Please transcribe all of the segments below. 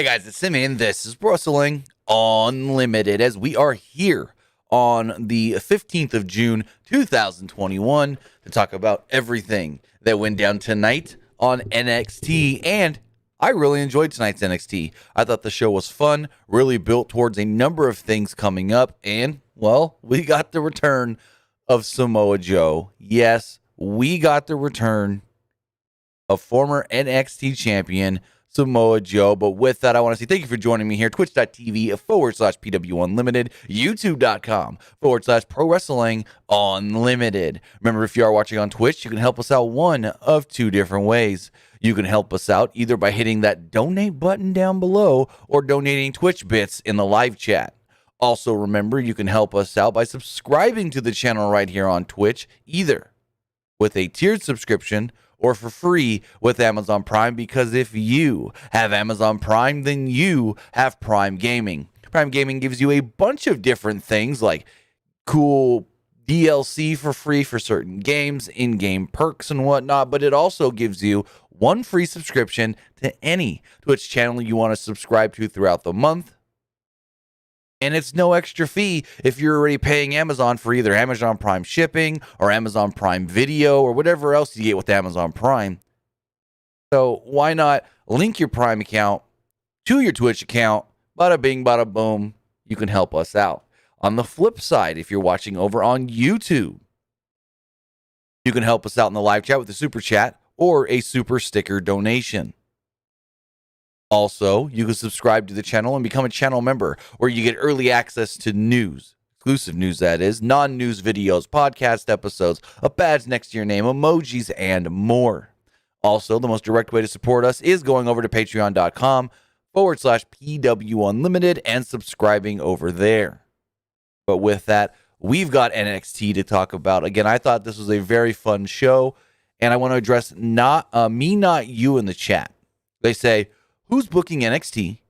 Hey guys, it's Simeon. This is Wrestling Unlimited as we are here on the 15th of June, 2021 to talk about everything that went down tonight on NXT. And I really enjoyed tonight's NXT. I thought the show was fun, really built towards a number of things coming up. And, well, we got the return of Samoa Joe. Yes, we got the return of former NXT champion Samoa Joe. But with that, I want to say thank you for joining me here. Twitch.tv/PWU Unlimited, YouTube.com/Pro Wrestling Unlimited. Remember, if you are watching on Twitch, you can help us out one of two different ways. You can help us out either by hitting that donate button down below or donating Twitch bits in the live chat. Also, remember, you can help us out by subscribing to the channel right here on Twitch, either with a tiered subscription or for free with Amazon Prime, because if you have Amazon Prime, then you have Prime Gaming. Prime Gaming gives you a bunch of different things like cool DLC for free for certain games, in-game perks and whatnot, but it also gives you one free subscription to any Twitch channel you want to subscribe to throughout the month. And it's no extra fee if you're already paying Amazon for either Amazon Prime shipping or Amazon Prime Video or whatever else you get with Amazon Prime. So why not link your Prime account to your Twitch account? Bada bing, bada boom. You can help us out. On the flip side, if you're watching over on YouTube, you can help us out in the live chat with a super chat or a super sticker donation. Also, you can subscribe to the channel and become a channel member, where you get early access to news, exclusive news that is, non-news videos, podcast episodes, a badge next to your name, emojis, and more. Also, the most direct way to support us is going over to patreon.com/PW Unlimited and subscribing over there. But with that, we've got NXT to talk about. Again, I thought this was a very fun show, and I want to address not you in the chat. They say, who's booking NXT,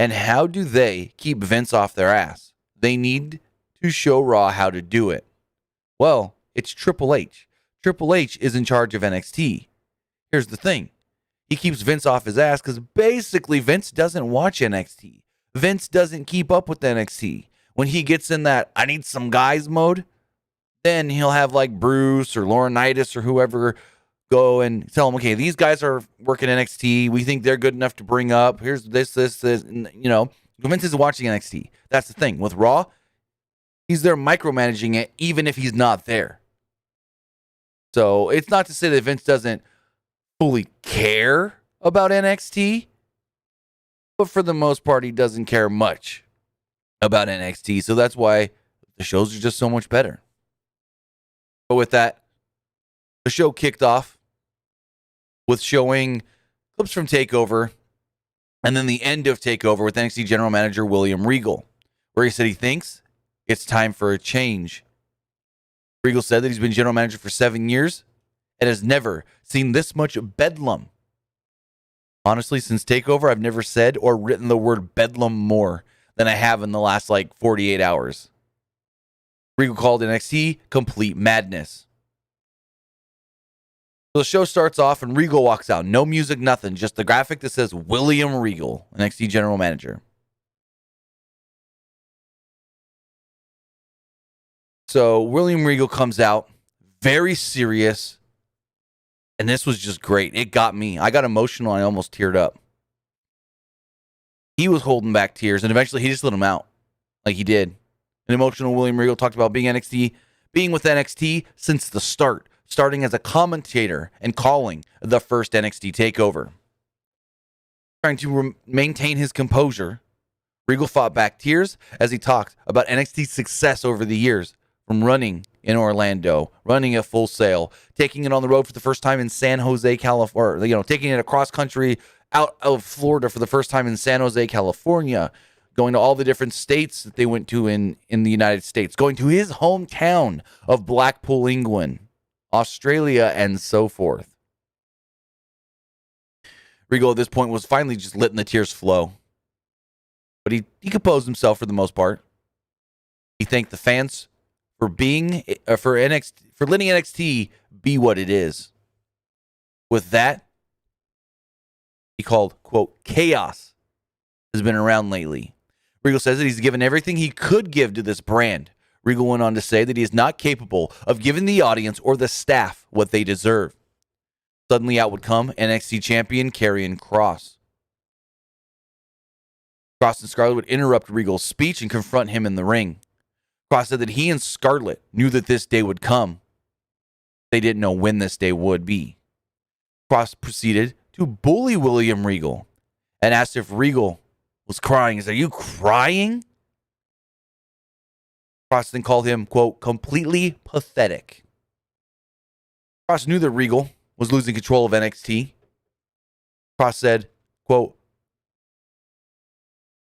and how do they keep Vince off their ass? They need to show Raw how to do it. Well, it's Triple H. Triple H is in charge of NXT. Here's the thing. He keeps Vince off his ass because basically Vince doesn't watch NXT. Vince doesn't keep up with NXT. When he gets in that I need some guys mode, then he'll have like Bruce or Laurinaitis or whoever go and tell them, okay, these guys are working NXT. We think they're good enough to bring up. Here's this. And, you know, Vince is watching NXT. That's the thing. With Raw, he's there micromanaging it, even if he's not there. So it's not to say that Vince doesn't fully care about NXT, but for the most part, he doesn't care much about NXT. So that's why the shows are just so much better. But with that, the show kicked off with showing clips from TakeOver and then the end of TakeOver with NXT General Manager William Regal, where he said he thinks it's time for a change. Regal said that he's been general manager for 7 years and has never seen this much bedlam. Honestly, since TakeOver, I've never said or written the word bedlam more than I have in the last 48 hours. Regal called NXT complete madness. So the show starts off and Regal walks out. No music, nothing. Just the graphic that says William Regal, NXT General Manager. So William Regal comes out, very serious. And this was just great. It got me. I got emotional. I almost teared up. He was holding back tears, and eventually he just let them out. Like he did. An emotional William Regal talked about being with NXT since the start. Starting as a commentator and calling the first NXT TakeOver. Trying to maintain his composure, Regal fought back tears as he talked about NXT's success over the years, from running in Orlando, running at Full Sail, taking it on the road for the first time in San Jose, California, taking it across country out of Florida for the first time in San Jose, California, going to all the different states that they went to in the United States, going to his hometown of Blackpool, England, Australia, and so forth. Regal at this point was finally just letting the tears flow. But he composed himself for the most part. He thanked the fans for letting NXT be what it is. With that, he called, quote, chaos has been around lately. Regal says that he's given everything he could give to this brand. Regal went on to say that he is not capable of giving the audience or the staff what they deserve. Suddenly out would come NXT champion Karrion Cross. Cross and Scarlett would interrupt Regal's speech and confront him in the ring. Cross said that he and Scarlett knew that this day would come. They didn't know when this day would be. Cross proceeded to bully William Regal and asked if Regal was crying. He said, "Are you crying?" Cross then called him, quote, completely pathetic. Cross knew that Regal was losing control of NXT. Cross said, quote,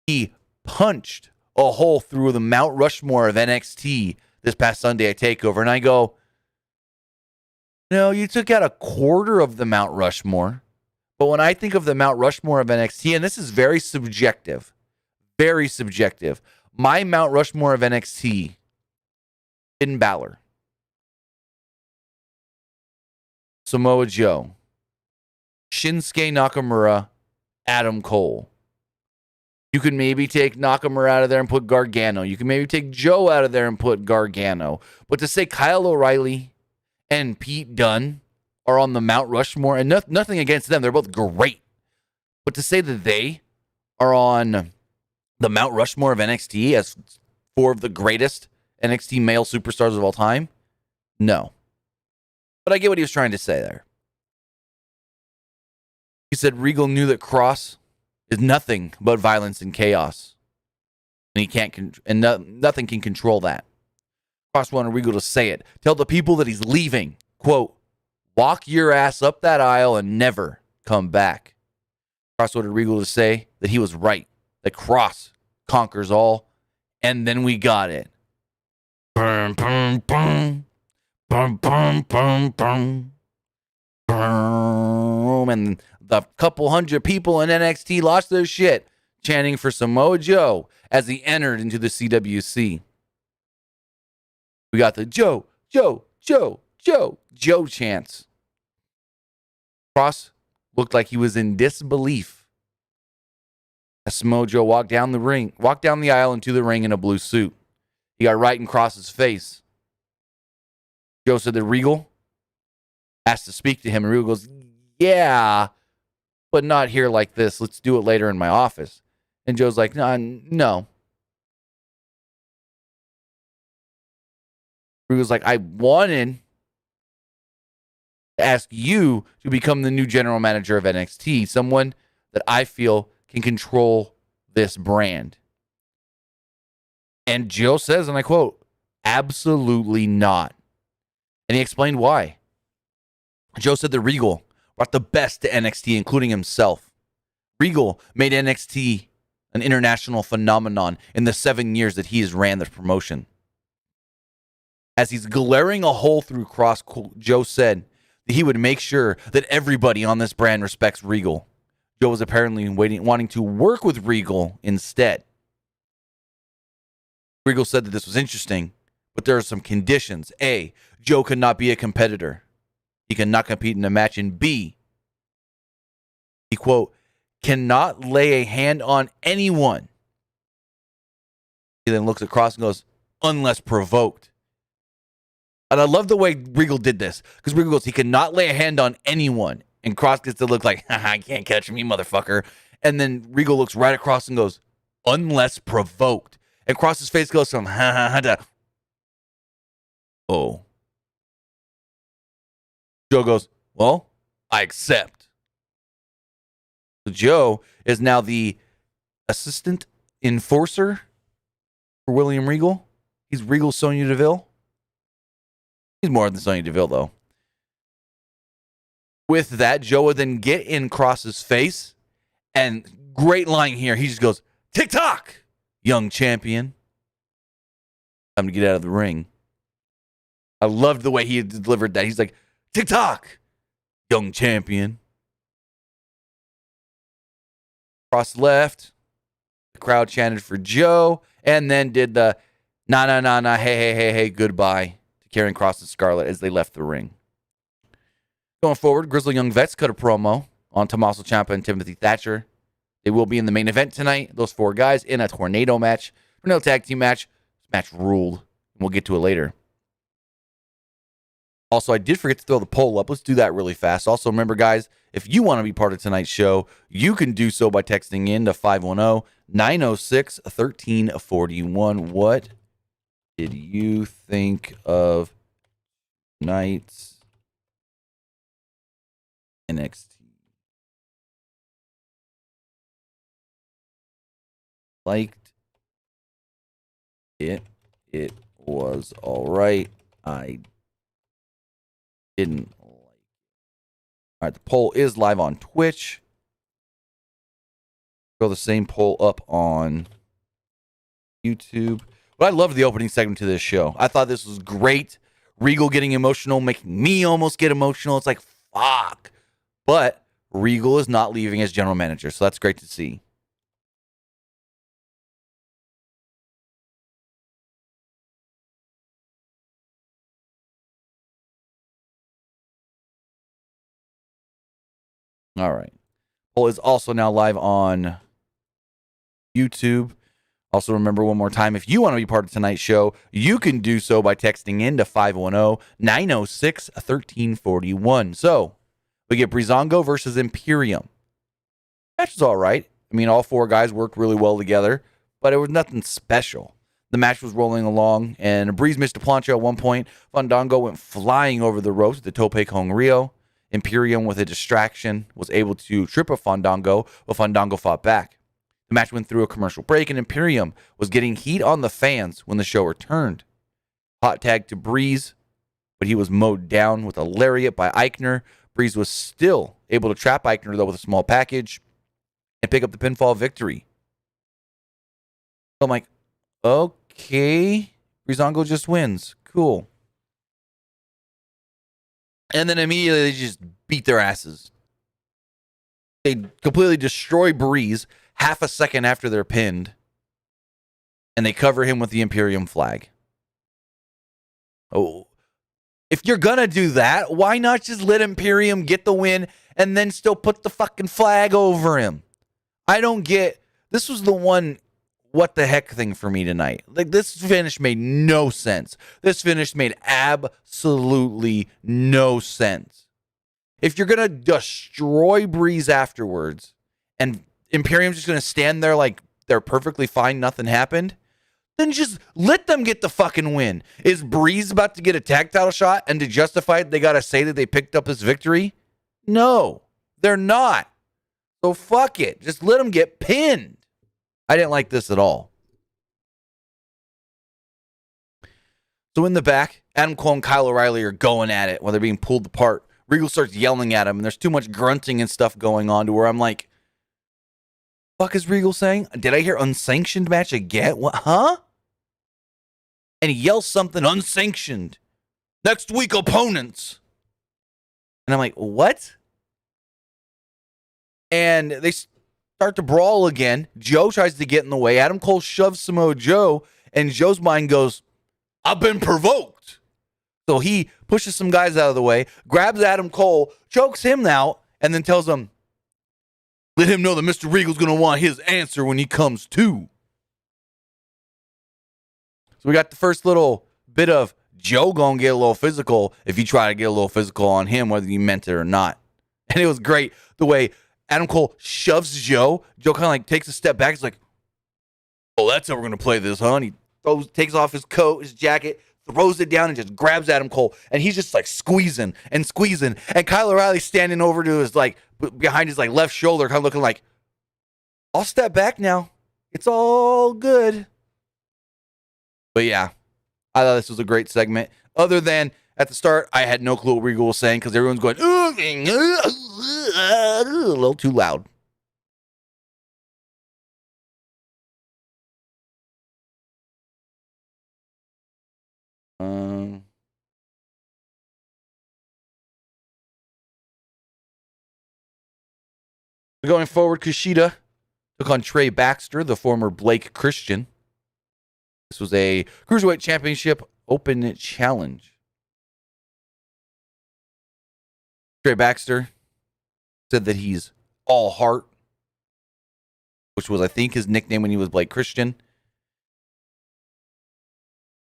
he punched a hole through the Mount Rushmore of NXT this past Sunday at TakeOver. And I go, no, you took out a quarter of the Mount Rushmore. But when I think of the Mount Rushmore of NXT, and this is very subjective, my Mount Rushmore of NXT, Finn Balor, Samoa Joe, Shinsuke Nakamura, Adam Cole. You could maybe take Nakamura out of there and put Gargano. You can maybe take Joe out of there and put Gargano. But to say Kyle O'Reilly and Pete Dunne are on the Mount Rushmore, and nothing against them, they're both great. But to say that they are on the Mount Rushmore of NXT as four of the greatest NXT male superstars of all time, no. But I get what he was trying to say there. He said Regal knew that Cross is nothing but violence and chaos, and he can't, nothing can control that. Cross wanted Regal to say it. Tell the people that he's leaving. Quote, walk your ass up that aisle and never come back. Cross wanted Regal to say that he was right, that Cross conquers all, and then we got it. Boom, boom, boom. Boom, boom, boom, boom. Boom. And the couple hundred people in NXT lost their shit chanting for Samoa Joe as he entered into the CWC. We got the Joe chants. Cross looked like he was in disbelief as Samoa Joe walked down the aisle into the ring in a blue suit. He got right in Cross's face. Joe said that Regal asked to speak to him, and Regal goes, yeah, but not here like this. Let's do it later in my office. And Joe's like, no. Regal's like, I wanted to ask you to become the new general manager of NXT, someone that I feel can control this brand. And Joe says, and I quote, absolutely not. And he explained why. Joe said that Regal brought the best to NXT, including himself. Regal made NXT an international phenomenon in the 7 years that he has ran the promotion. As he's glaring a hole through Cross, Joe said that he would make sure that everybody on this brand respects Regal. Joe was apparently wanting to work with Regal instead. Regal said that this was interesting, but there are some conditions. A, Joe could not be a competitor. He cannot compete in a match. And B, he, quote, cannot lay a hand on anyone. He then looks at Cross and goes, unless provoked. And I love the way Regal did this, because Regal goes, he cannot lay a hand on anyone. And Cross gets to look like, haha, can't catch me, motherfucker. And then Regal looks right at Cross and goes, unless provoked. And Cross's face goes from, ha ha ha, to, oh. Joe goes, well, I accept. So Joe is now the assistant enforcer for William Regal. He's Regal Sonya Deville. He's more than Sonya Deville, though. With that, Joe would then get in Cross's face, and great line here. He just goes, tick-tock, young champion. Time to get out of the ring. I loved the way he delivered that. He's like, tick-tock, young champion. Cross left. The crowd chanted for Joe, and then did the nah, hey, goodbye to Karrion Cross and Scarlett as they left the ring. Going forward, Grizzly Young Vets cut a promo on Tommaso Ciampa and Timothy Thatcher. They will be in the main event tonight, those 4 guys, in a tornado match. Tornado tag team match. This match ruled. We'll get to it later. Also, I did forget to throw the poll up. Let's do that really fast. Also, remember, guys, if you want to be part of tonight's show, you can do so by texting in to 510-906-1341. What did you think of tonight's NXT? Liked it. It was all right. I didn't like it. All right, the poll is live on Twitch. Throw the same poll up on YouTube. But I loved the opening segment to this show. I thought this was great. Regal getting emotional, making me almost get emotional. It's like, fuck. But Regal is not leaving as general manager, so that's great to see. All right. Poll is also now live on YouTube. Also, remember one more time, if you want to be part of tonight's show, you can do so by texting in to 510-906-1341. So, we get Breezango versus Imperium. Match is all right. I mean, all 4 guys worked really well together, but it was nothing special. The match was rolling along, and Breeze missed a plancha at one point. Fandango went flying over the ropes with the Tope Con Rio. Imperium, with a distraction, was able to trip a Fandango, but Fandango fought back. The match went through a commercial break, and Imperium was getting heat on the fans when the show returned. Hot tag to Breeze, but he was mowed down with a lariat by Eichner. Breeze was still able to trap Eichner, though, with a small package and pick up the pinfall victory. So I'm like, okay, Breezango just wins. Cool. And then immediately they just beat their asses. They completely destroy Breeze half a second after they're pinned. And they cover him with the Imperium flag. Oh, if you're going to do that, why not just let Imperium get the win and then still put the fucking flag over him? I don't get... This was the one what the heck thing for me tonight. Like, this finish made no sense. This finish made absolutely no sense. If you're going to destroy Breeze afterwards and Imperium's just going to stand there like they're perfectly fine, nothing happened, then just let them get the fucking win. Is Breeze about to get a tag title shot, and to justify it, they got to say that they picked up this victory? No, they're not. So fuck it. Just let them get pinned. I didn't like this at all. So in the back, Adam Cole and Kyle O'Reilly are going at it while they're being pulled apart. Regal starts yelling at him, and there's too much grunting and stuff going on to where I'm like, fuck is Regal saying? Did I hear unsanctioned match again? What? Huh? And he yells something unsanctioned. Next week, opponents. And I'm like, what? And they start to brawl again. Joe tries to get in the way. Adam Cole shoves Samoa Joe, and Joe's mind goes, I've been provoked. So he pushes some guys out of the way, grabs Adam Cole, chokes him out, and then tells him, let him know that Mr. Regal's going to want his answer when he comes to. So we got the first little bit of Joe going to get a little physical if you try to get a little physical on him, whether you meant it or not. And it was great the way Adam Cole shoves Joe. Joe kind of like takes a step back. He's like, oh, that's how we're going to play this, huh? And he takes off his coat, his jacket, throws it down, and just grabs Adam Cole. And he's just like squeezing and squeezing. And Kyle O'Reilly's standing over to his like behind his like left shoulder, kind of looking like, I'll step back now. It's all good. But yeah, I thought this was a great segment. Other than at the start, I had no clue what Regal was saying because everyone's going a little too loud. Going forward, Kushida took on Trey Baxter, the former Blake Christian. This was a Cruiserweight Championship Open Challenge. Trey Baxter said that he's all heart. which was, I think, his nickname when he was Blake Christian.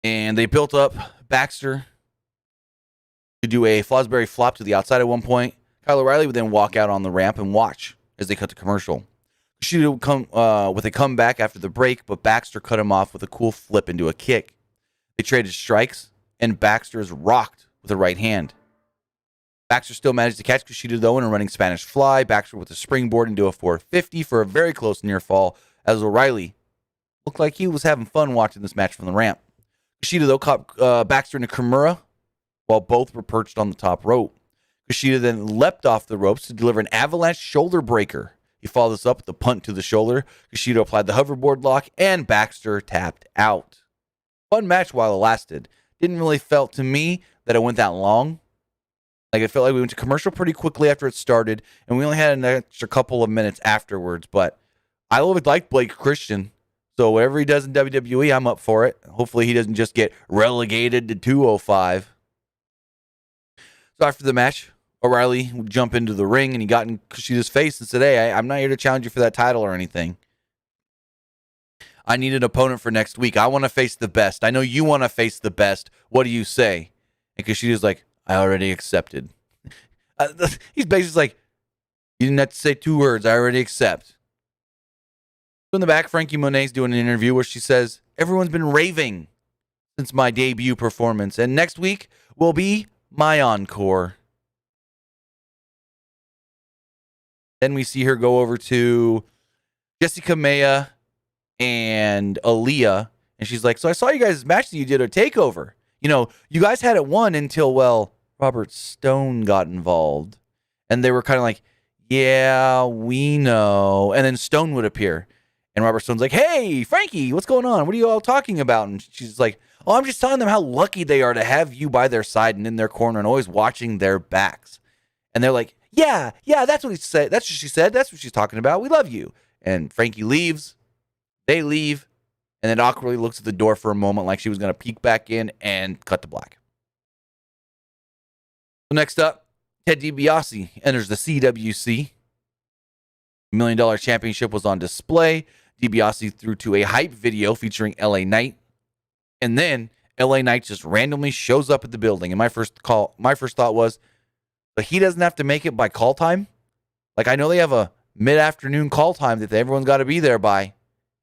And they built up Baxter to do a Fosbury flop to the outside at one point. Kyle O'Reilly would then walk out on the ramp and watch as they cut to commercial. Kushida would come with a comeback after the break, but Baxter cut him off with a cool flip into a kick. They traded strikes, and Baxter is rocked with a right hand. Baxter still managed to catch Kushida, though, in a running Spanish fly. Baxter with a springboard into a 450 for a very close near fall, as O'Reilly looked like he was having fun watching this match from the ramp. Kushida, though, caught Baxter in a Kimura while both were perched on the top rope. Kushida then leapt off the ropes to deliver an avalanche shoulder breaker. He followed this up with a punt to the shoulder. Kushida applied the hoverboard lock, and Baxter tapped out. Fun match while it lasted. Didn't really felt to me that it went that long. Like, it felt like we went to commercial pretty quickly after it started, and we only had an extra couple of minutes afterwards. But I would like Blake Christian, so whatever he does in WWE, I'm up for it. Hopefully he doesn't just get relegated to 205. So after the match, O'Reilly would jump into the ring, and he got in Kushida's face and said, "Hey, I'm not here to challenge you for that title or anything. I need an opponent for next week. I want to face the best. I know you want to face the best. What do you say?" And Kushida's like, "I already accepted." He's basically like, "You didn't have to say 2 words. I already accept." So in the back, Frankie Monet's doing an interview where she says, "Everyone's been raving since my debut performance, and next week will be my encore." Then we see her go over to Jessica Maya and Aaliyah, and she's like, "So I saw you guys' match that you did a takeover. You know, you guys had it won until, well, Robert Stone got involved." And they were kind of like, "Yeah, we know." And then Stone would appear. And Robert Stone's like, "Hey, Frankie, what's going on? What are you all talking about?" And she's like, "Oh, I'm just telling them how lucky they are to have you by their side and in their corner and always watching their backs." And they're like, yeah, that's what he said. That's what she said. That's what she's talking about. We love you." And Frankie leaves. They leave. And then awkwardly looks at the door for a moment like she was going to peek back in and cut to black. So next up, Ted DiBiase enters the CWC. $1 Million Championship was on display. DiBiase threw to a hype video featuring LA Knight. And then LA Knight just randomly shows up at the building. And my first thought was, but he doesn't have to make it by call time. Like, I know they have a mid-afternoon call time that everyone's got to be there by.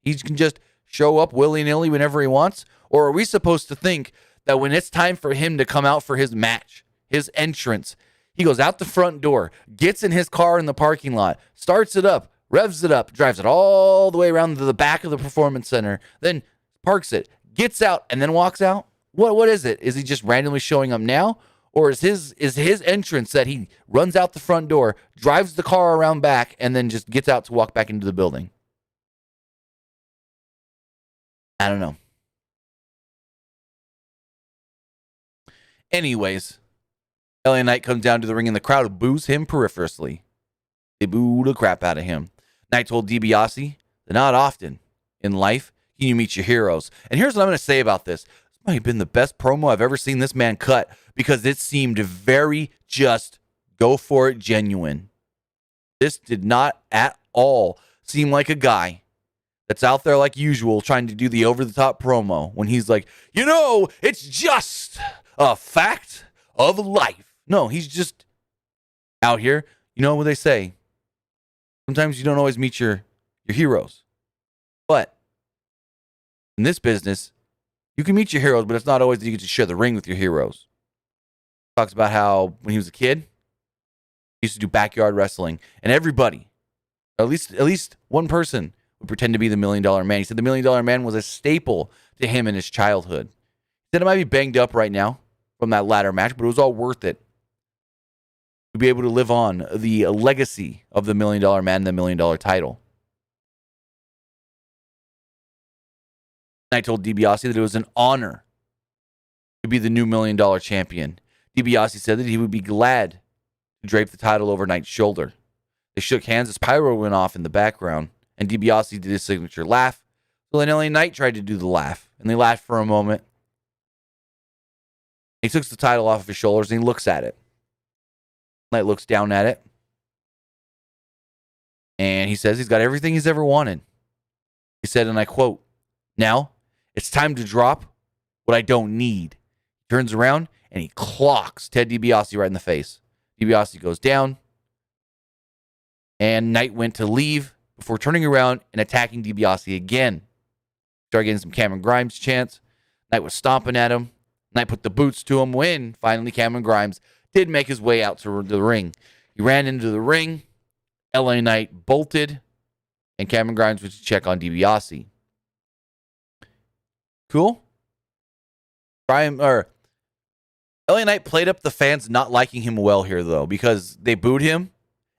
He can just show up willy-nilly whenever he wants. Or are we supposed to think that when it's time for him to come out for his match, his entrance, he goes out the front door, gets in his car in the parking lot, starts it up, revs it up, drives it all the way around to the back of the performance center, then parks it, gets out, and then walks out? What is it? Is he just randomly showing up now? Or is his entrance that he runs out the front door, drives the car around back, and then just gets out to walk back into the building? I don't know. Anyways, LA Knight comes down to the ring and the crowd boos him peripherously. They boo the crap out of him. Knight told DiBiase that not often in life can you meet your heroes. And here's what I'm going to say about this. This might have been the best promo I've ever seen this man cut, because it seemed very just go for it genuine. This did not at all seem like a guy that's out there like usual trying to do the over-the-top promo when he's like, it's just a fact of life. No, he's just out here. You know what they say? Sometimes you don't always meet your heroes. But in this business, you can meet your heroes, but it's not always that you get to share the ring with your heroes. Talks about how when he was a kid, he used to do backyard wrestling, and everybody, at least one person, would pretend to be the $1 Million Man. He said the $1 Million Man was a staple to him in his childhood. He said it might be banged up right now from that ladder match, but it was all worth it to be able to live on the legacy of the $1 Million Man and the $1 Million title. I told DiBiase that it was an honor to be the new $1 Million Champion. DiBiase said that he would be glad to drape the title over Knight's shoulder. They shook hands as pyro went off in the background, and DiBiase did his signature laugh. So then LA Knight tried to do the laugh, and they laughed for a moment. He took the title off of his shoulders, and he looks at it. Knight looks down at it, and he says he's got everything he's ever wanted. He said, and I quote, "Now it's time to drop what I don't need." He turns around and he clocks Ted DiBiase right in the face. DiBiase goes down, and Knight went to leave before turning around and attacking DiBiase again. Started getting some Cameron Grimes chants. Knight was stomping at him. Knight put the boots to him when finally Cameron Grimes did make his way out to the ring. He ran into the ring. LA Knight bolted, and Cameron Grimes went to check on DiBiase. Cool. LA Knight played up the fans not liking him well here, though, because they booed him,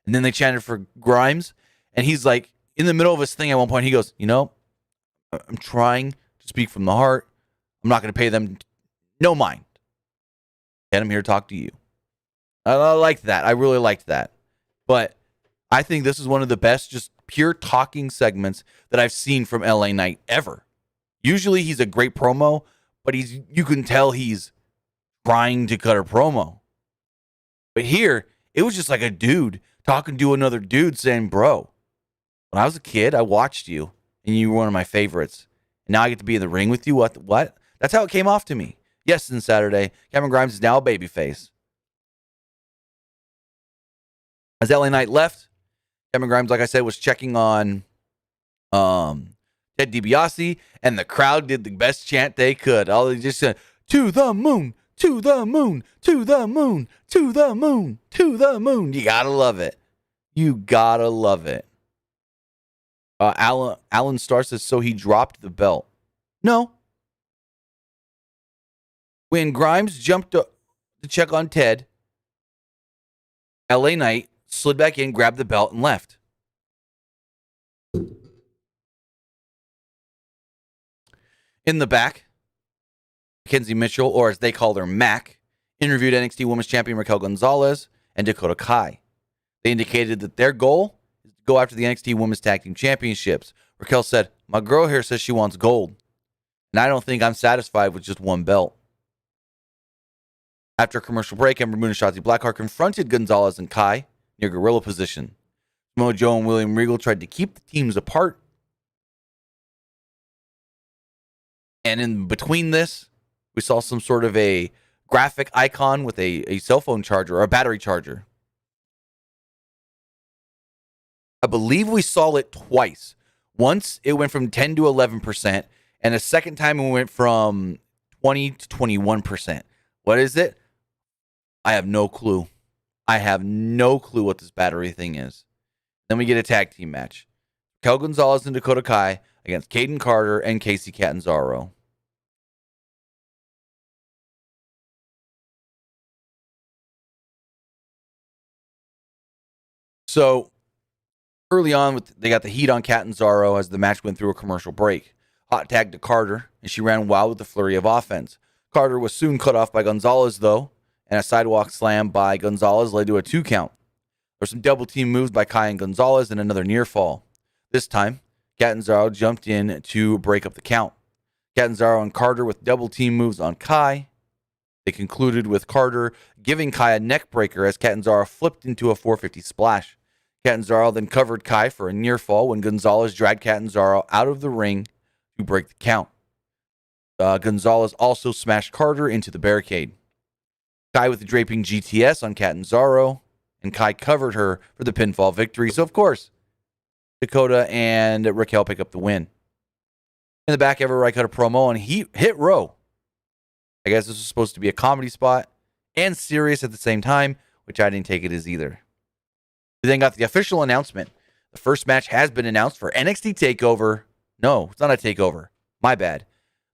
and then they chanted for Grimes, and he's like, in the middle of his thing at one point, he goes, I'm trying to speak from the heart. I'm not going to pay them no mind. And I'm here to talk to you. I liked that. I really liked that. But I think this is one of the best just pure talking segments that I've seen from LA Knight ever. Usually he's a great promo, but you can tell he's trying to cut a promo. But here, it was just like a dude talking to another dude saying, "Bro, when I was a kid, I watched you, and you were one of my favorites. And now I get to be in the ring with you? What? That's how it came off to me." Yes, since Saturday, Cameron Grimes is now a babyface. As LA Knight left, Cameron Grimes, like I said, was checking on Ted DiBiase, and the crowd did the best chant they could. All they just said, "To the moon, to the moon, to the moon, to the moon, to the moon." You gotta love it. You gotta love it. Alan Starr says, so he dropped the belt. No. When Grimes jumped to check on Ted, LA Knight slid back in, grabbed the belt, and left. In the back, Mackenzie Mitchell, or as they call her, Mac, interviewed NXT Women's Champion Raquel Gonzalez and Dakota Kai. They indicated that their goal is to go after the NXT Women's Tag Team Championships. Raquel said, "My girl here says she wants gold, and I don't think I'm satisfied with just one belt." After a commercial break, Ember Moon and Shotzi Blackheart confronted Gonzalez and Kai near gorilla position. Samoa Joe and William Regal tried to keep the teams apart. And in between this, we saw some sort of a graphic icon with a cell phone charger or a battery charger. I believe we saw it twice. Once it went from 10 to 11%, and a second time it went from 20 to 21%. What is it? I have no clue. I have no clue what this battery thing is. Then we get a tag team match. Raquel Gonzalez and Dakota Kai against Caden Carter and Casey Catanzaro. So early on, they got the heat on Catanzaro as the match went through a commercial break. Hot tag to Carter, and she ran wild with a flurry of offense. Carter was soon cut off by Gonzalez, though, and a sidewalk slam by Gonzalez led to a 2 count. There were some double team moves by Kai and Gonzalez and another near fall. This time, Catanzaro jumped in to break up the count. Catanzaro and Carter with double team moves on Kai. They concluded with Carter giving Kai a neck breaker as Catanzaro flipped into a 450 splash. Catanzaro then covered Kai for a near fall when Gonzalez dragged Catanzaro out of the ring to break the count. Gonzalez also smashed Carter into the barricade. Kai with the draping GTS on Catanzaro, and Kai covered her for the pinfall victory. So, of course, Dakota and Raquel pick up the win. In the back, Everett cut a promo and he hit row. I guess this was supposed to be a comedy spot and serious at the same time, which I didn't take it as either. We then got the official announcement. The first match has been announced for NXT TakeOver. No, it's not a takeover. My bad.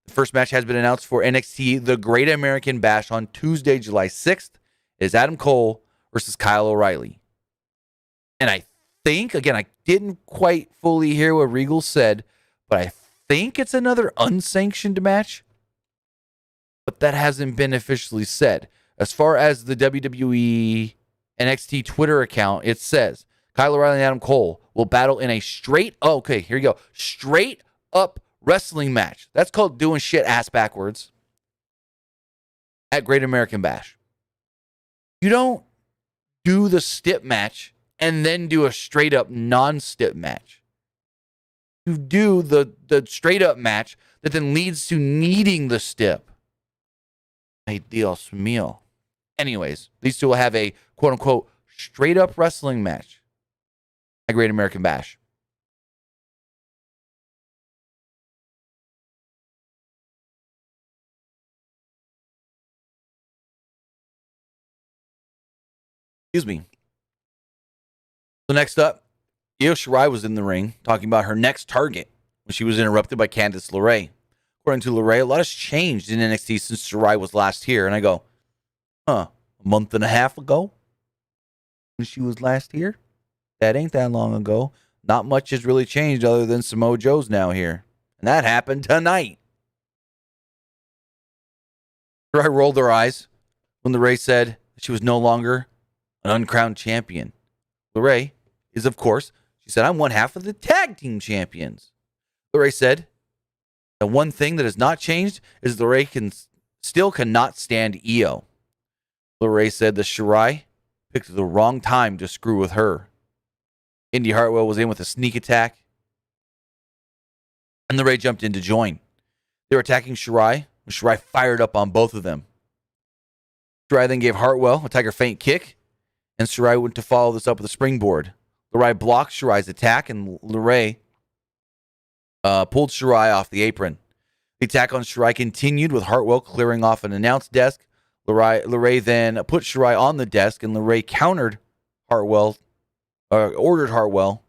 The first match has been announced for NXT The Great American Bash on Tuesday, July 6th. It is Adam Cole versus Kyle O'Reilly. And I think, again, I didn't quite fully hear what Regal said, but I think it's another unsanctioned match. But that hasn't been officially said. As far as the WWE NXT Twitter account, it says Kyle O'Reilly and Adam Cole will battle in a straight up wrestling match. That's called doing shit ass backwards at Great American Bash. You don't do the stip match and then do a straight up non-stip match. to do the straight up match that then leads to needing the stip. Ay, Dios mío. Anyways, these two will have a quote unquote straight up wrestling match at Great American Bash. Excuse me. So next up, Io Shirai was in the ring talking about her next target when she was interrupted by Candice LeRae. According to LeRae, a lot has changed in NXT since Shirai was last here. And I go, a month and a half ago when she was last here? That ain't that long ago. Not much has really changed other than Samoa Joe's now here. And that happened tonight. Shirai rolled her eyes when LeRae said she was no longer an uncrowned champion. LeRae is, of course, she said, I'm one half of the tag team champions. LeRae said, the one thing that has not changed is LeRae still cannot stand Io. LeRae said that Shirai picked the wrong time to screw with her. Indy Hartwell was in with a sneak attack, and LeRae jumped in to join. They were attacking Shirai, when Shirai fired up on both of them. Shirai then gave Hartwell a tiger feint kick, and Shirai went to follow this up with a springboard. LeRae blocked Shirai's attack, and LeRae pulled Shirai off the apron. The attack on Shirai continued with Hartwell clearing off an announce desk. LeRae then put Shirai on the desk, and LeRae countered Hartwell, ordered Hartwell to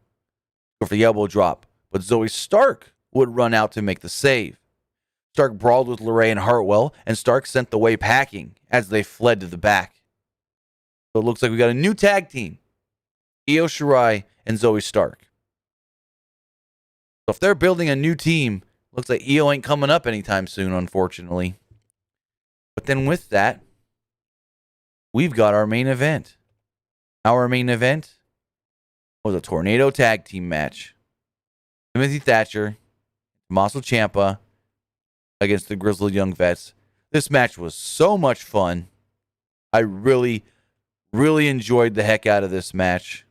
go for the elbow drop. But Zoe Stark would run out to make the save. Stark brawled with LeRae and Hartwell, and Stark sent the way packing as they fled to the back. So it looks like we got a new tag team. Io Shirai and Zoe Stark. So if they're building a new team, looks like Io ain't coming up anytime soon, unfortunately. But then with that, we've got our main event. Our main event was a tornado tag team match. Timothy Thatcher, Tommaso Ciampa against the Grizzled Young Vets. This match was so much fun. I really, really enjoyed the heck out of this match.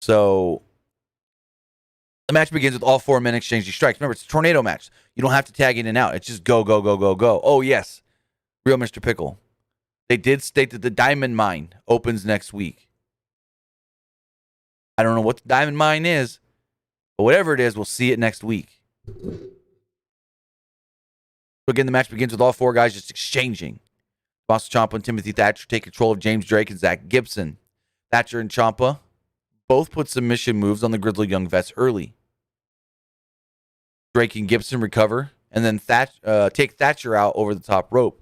So the match begins with all four men exchanging strikes. Remember, it's a tornado match. You don't have to tag in and out. It's just go, go, go, go, go. Oh, yes. Real Mr. Pickle. They did state that the Diamond Mine opens next week. I don't know what the Diamond Mine is, but whatever it is, we'll see it next week. So again, the match begins with all four guys just exchanging. Tommaso Ciampa and Timothy Thatcher take control of James Drake and Zach Gibson. Thatcher and Ciampa both put submission moves on the Grizzled Young Vets early. Drake and Gibson recover and then take Thatcher out over the top rope.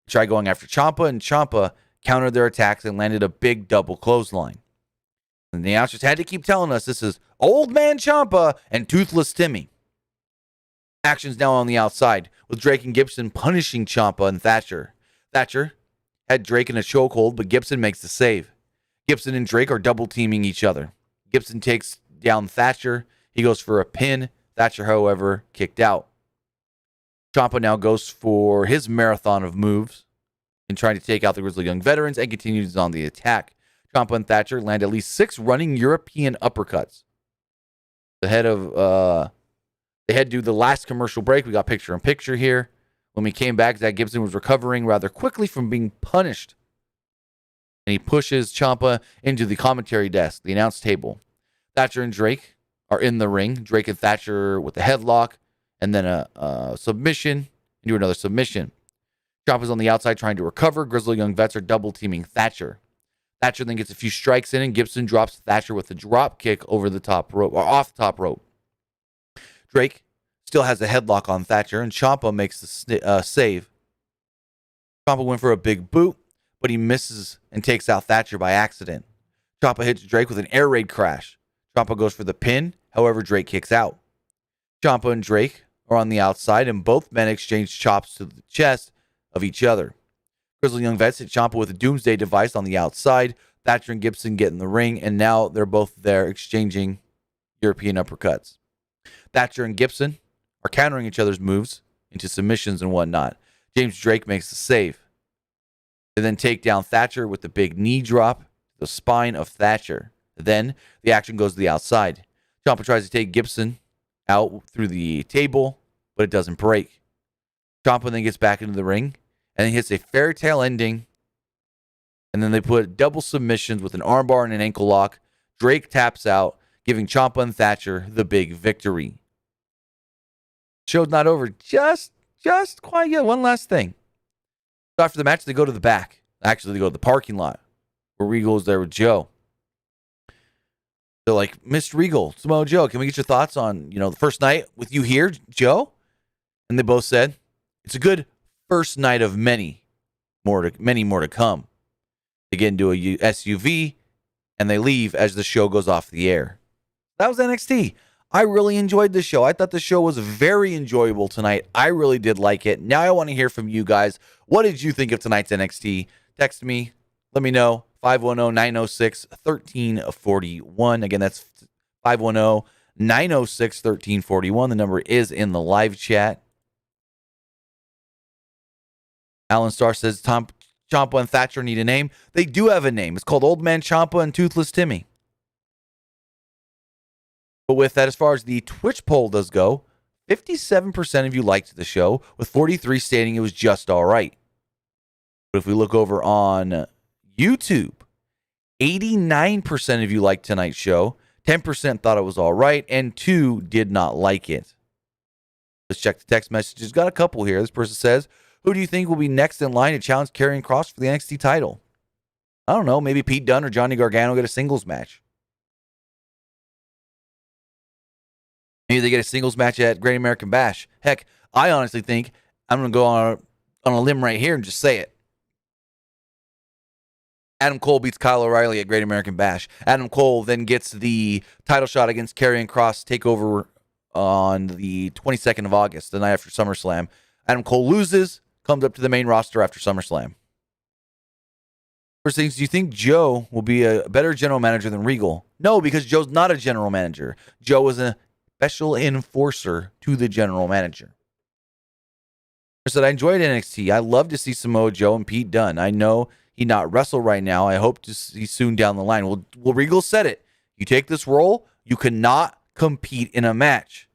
Try going after Ciampa, and Ciampa countered their attacks and landed a big double clothesline. And the announcers had to keep telling us this is Old Man Ciampa and Toothless Timmy. Action's now on the outside, with Drake and Gibson punishing Ciampa and Thatcher. Thatcher had Drake in a chokehold, but Gibson makes the save. Gibson and Drake are double teaming each other. Gibson takes down Thatcher. He goes for a pin. Thatcher, however, kicked out. Ciampa now goes for his marathon of moves in trying to take out the Grizzled Young Veterans and continues on the attack. Ciampa and Thatcher land at least 6 running European uppercuts. They head to the last commercial break. We got picture in picture here. When we came back, Zach Gibson was recovering rather quickly from being punished. And he pushes Ciampa into the commentary desk, the announce table. Thatcher and Drake are in the ring. Drake and Thatcher with a headlock, and then a submission, into another submission. Ciampa's on the outside trying to recover. Grizzled Young Vets are double teaming Thatcher. Thatcher then gets a few strikes in, and Gibson drops Thatcher with a drop kick over the top rope, or off the top rope. Drake still has a headlock on Thatcher, and Ciampa makes the save. Ciampa went for a big boot, but he misses and takes out Thatcher by accident. Ciampa hits Drake with an air raid crash. Ciampa goes for the pin, however, Drake kicks out. Ciampa and Drake are on the outside, and both men exchange chops to the chest of each other. Grizzled Young Vets hit Ciampa with a doomsday device on the outside. Thatcher and Gibson get in the ring, and now they're both there exchanging European uppercuts. Thatcher and Gibson are countering each other's moves into submissions and whatnot. James Drake makes the save. They then take down Thatcher with the big knee drop to the spine of Thatcher. Then the action goes to the outside. Ciampa tries to take Gibson out through the table, but it doesn't break. Ciampa then gets back into the ring and then hits a fairy tale ending. And then they put double submissions with an armbar and an ankle lock. Drake taps out, giving Ciampa and Thatcher the big victory. Show's not over just quite yet. One last thing. So after the match, they go to the back. Actually, they go to the parking lot where Regal's there with Joe. They're like, Mr. Regal, Samoa Joe, can we get your thoughts on, the first night with you here, Joe? And they both said, it's a good first night of many more to come. They get into a SUV, and they leave as the show goes off the air. That was NXT. I really enjoyed the show. I thought the show was very enjoyable tonight. I really did like it. Now I want to hear from you guys. What did you think of tonight's NXT? Text me. Let me know. 510-906-1341. Again, that's 510-906-1341. The number is in the live chat. Alan Starr says Ciampa and Thatcher need a name. They do have a name. It's called Old Man Ciampa and Toothless Timmy. But with that, as far as the Twitch poll does go, 57% of you liked the show, with 43% stating it was just all right. But if we look over on YouTube, 89% of you liked tonight's show, 10% thought it was all right, and 2% did not like it. Let's check the text messages. Got a couple here. This person says, who do you think will be next in line to challenge Karrion Cross for the NXT title? I don't know. Maybe Pete Dunne or Johnny Gargano get a singles match. Maybe they get a singles match at Great American Bash. Heck, I honestly think I'm going to go on a limb right here and just say it. Adam Cole beats Kyle O'Reilly at Great American Bash. Adam Cole then gets the title shot against Karrion Cross takeover on the 22nd of August, the night after SummerSlam. Adam Cole loses, comes up to the main roster after SummerSlam. First things, do you think Joe will be a better general manager than Regal? No, because Joe's not a general manager. Joe is a special enforcer to the general manager. I said, I enjoyed NXT. I love to see Samoa Joe and Pete Dunne. I know he not wrestle right now. I hope to see soon down the line. Well, Regal said it. You take this role, you cannot compete in a match.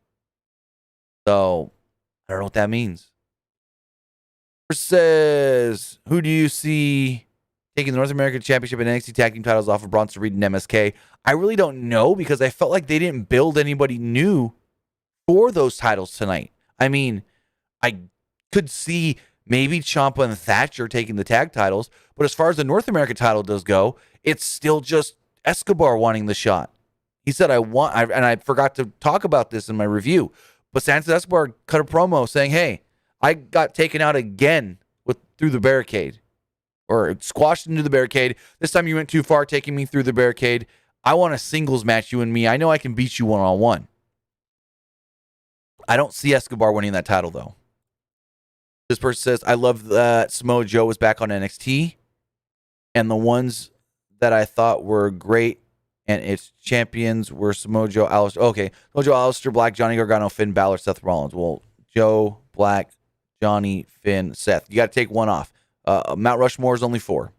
So, I don't know what that means. Says, who do you see taking the North American Championship and NXT Tag Team titles off of Bronson Reed and MSK? I really don't know because I felt like they didn't build anybody new for those titles tonight. I mean, I could see maybe Ciampa and Thatcher taking the tag titles, but as far as the North American title does go, it's still just Escobar wanting the shot. He said, and I forgot to talk about this in my review, but Santos Escobar cut a promo saying, hey, I got taken out again through the barricade, or squashed into the barricade. This time you went too far taking me through the barricade. I want a singles match, you and me. I know I can beat you one-on-one. I don't see Escobar winning that title, though. This person says, I love that Samoa Joe was back on NXT, and the ones that I thought were great and its champions were Samoa Joe, Aleister. Okay, Samoa Joe, Aleister Black, Johnny Gargano, Finn Balor, Seth Rollins. Well, Joe, Black, Johnny, Finn, Seth. You got to take one off. Mount Rushmore is only 4.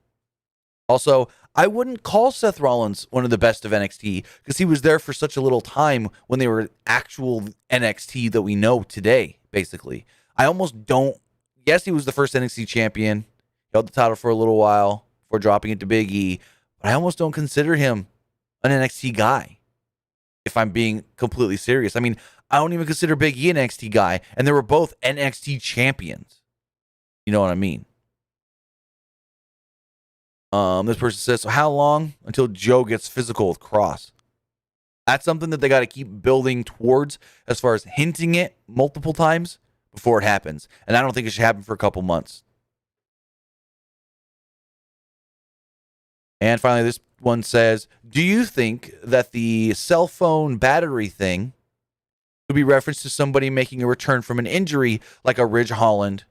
Also, I wouldn't call Seth Rollins one of the best of NXT because he was there for such a little time when they were actual NXT that we know today, basically. I almost don't. Yes, he was the first NXT champion. He held the title for a little while before dropping it to Big E, but I almost don't consider him an NXT guy, if I'm being completely serious. I mean, I don't even consider Big E an NXT guy, and they were both NXT champions. You know what I mean? This person says, so how long until Joe gets physical with Cross? That's something that they got to keep building towards as far as hinting it multiple times before it happens. And I don't think it should happen for a couple months. And finally, this one says, do you think that the cell phone battery thing would be referenced to somebody making a return from an injury like a Ridge Holland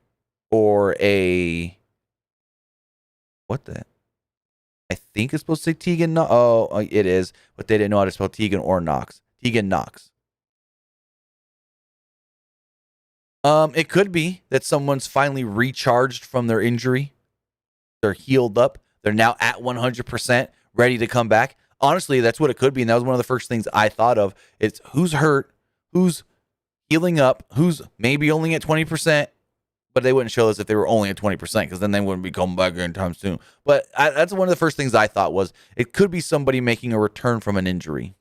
or a... What the... I think it's supposed to say Tegan. Oh, it is, but they didn't know how to spell Tegan or Knox. Tegan Knox. It could be that someone's finally recharged from their injury. They're healed up. They're now at 100%, ready to come back. Honestly, that's what it could be. And that was one of the first things I thought of. It's who's hurt, who's healing up, who's maybe only at 20%, but they wouldn't show us if they were only at 20% because then they wouldn't be coming back anytime soon. But that's one of the first things I thought was it could be somebody making a return from an injury.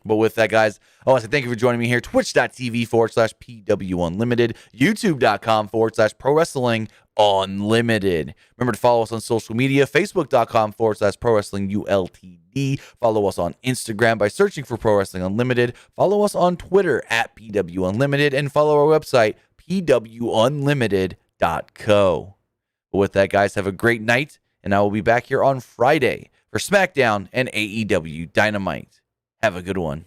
But with that, guys, I want to thank you for joining me here. Twitch.tv/PW Unlimited, YouTube.com/Pro Wrestling Unlimited. Remember to follow us on social media, Facebook.com/Pro Wrestling ULTD. Follow us on Instagram by searching for Pro Wrestling Unlimited. Follow us on Twitter @PW Unlimited and follow our website, pwunlimited.co. But with that, guys, have a great night, and I will be back here on Friday for SmackDown and AEW Dynamite. Have a good one.